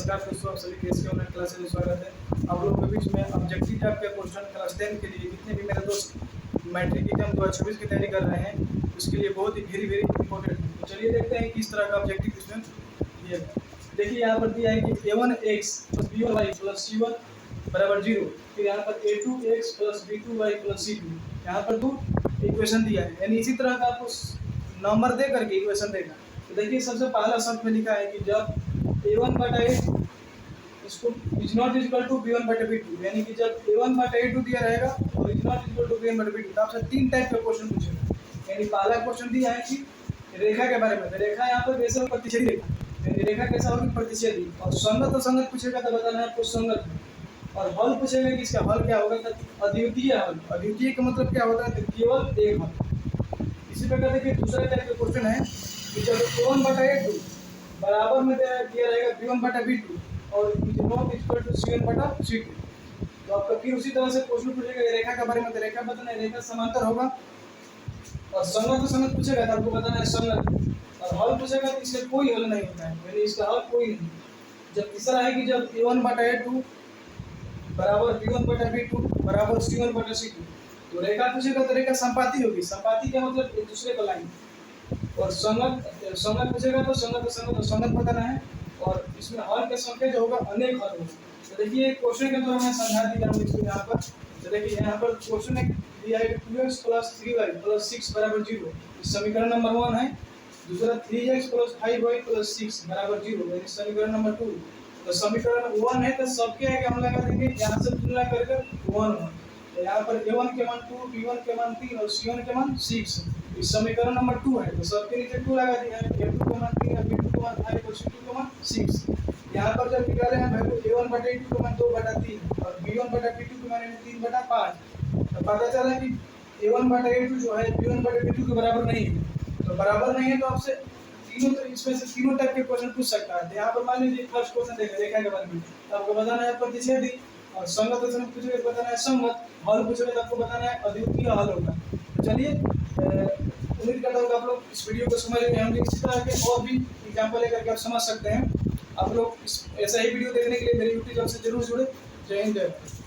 नमस्कार दोस्तों, आप सभी के ऑनलाइन क्लासेस में स्वागत है। आप लोगों के बीच में ऑब्जेक्टिव टाइप के क्वेश्चन क्लास 10 के लिए जितने भी मेरे दोस्त मैट्रिक एग्जाम 2026 की तैयारी कर रहे हैं उसके लिए बहुत ही वेरी वेरी इंपॉर्टेंट है। तो चलिए देखते हैं किस तरह का ऑब्जेक्टिव क्वेश्चन ये है। देखिए यहाँ पर दिया है कि a1x + b1y + c1 बराबर 0। फिर यहाँ पर a2x + b2y + c2। यहाँ पर दो इक्वेशन दिया है, यानी इसी तरह का आपको नंबर दे करके इक्वेशन देगा। तो देखिए सबसे पहला शब्द में लिखा है कि जब a1/a इसको is not equal to b1/b2, यानी कि जब a1/a2 दिया रहेगा और is not equal to b1/b2 तो आपसे तीन टाइप का क्वेश्चन पूछेगा। यानी पहला क्वेश्चन दिया है कि रेखा के बारे में, तो रेखा यहाँ पर वैसे प्रतिच्छेदी रेखा, यानी रेखा कैसा होगी, प्रतिच्छेदी। और संगत और संगत पूछेगा तो बताना है आपको संगत। और हल पूछेगा कि इसका हल क्या होगा, तो अद्वितीय हल। अद्वितीय का मतलब क्या होता है, तो केवल एक हल। इसी प्रकार देखिए दूसरा टाइप का क्वेश्चन है कि जब a1/a2 बराबर में दिया रहेगा b1/b2 और is not equal to c1/c2, तो आपका फिर उसी तरह से क्वेश्चन पूछेगा रेखा के बारे में, तो रेखा बताना है रेखा समांतर होगा। और संगत तो संगत पूछेगा तो आपको बताना है संगत। और हल पूछेगा तो इसका कोई हल नहीं होता है, यानी इसका हल कोई नहीं। जब तीसरा है कि जब a1/a2 बराबर b1/b2 बराबर c1/c2, तो रेखा पूछेगा तो रेखा संपाती होगी। संपाती का मतलब एक दूसरे का लाइन। और संगत संगत पूछेगा तो संगत बताना है। और इसमें हल के संख्या जो होगा अनेक हल होगा। तो देखिए क्वेश्चन के द्वारा मैं समझा दिया हूँ इसको यहाँ पर। तो देखिए यहाँ पर क्वेश्चन दिया है 2x + 3y + 6 बराबर 0, समीकरण नंबर 1 है। दूसरा 3x + 5y + 6 बराबर 0, यानी समीकरण नंबर 2। तो समीकरण 1 है तो सबके आगे हम लगा देंगे, यहाँ से तुलना करके 1 1। तो यहाँ पर a1 के मान 2, b1 के मान 3 और c1 के मान 6। इस समीकरण नंबर 2 है तो सबके नीचे 2 लगा दिया है। a2 का मान 3 है, b2 का मान 5 और c2 का मान 6। यहाँ पर जब निकाले हैं भाई तो a1/a2 का मान 2/3 और b1/b2 का मान 3/5। तो पता चला कि a1/a2 जो है b1/b2 के बराबर नहीं है। तो बराबर नहीं है तो आपसे तीनों, इसमें से तीनों टाइप के क्वेश्चन पूछ सकता है। यहाँ पर मान लीजिए फर्स्ट क्वेश्चन देखा रेखा के बारे में, तो आपको बताना है प्रतिच्छेदी। और संगत क्वेश्चन पूछेगा तो बताना है संगत। हल पूछेगा तो आपको बताना है अद्वितीय हल होगा। तो चलिए उम्मीद करता हूँ कि आप लोग इस वीडियो को समझ गए होंगे। इसी तरह के और भी एग्जाम्पल लेकर के आप समझ सकते हैं। आप लोग ऐसा ही वीडियो देखने के लिए मेरे यूट्यूब चैनल से जरूर जुड़े। जय हिंद, जय भारत।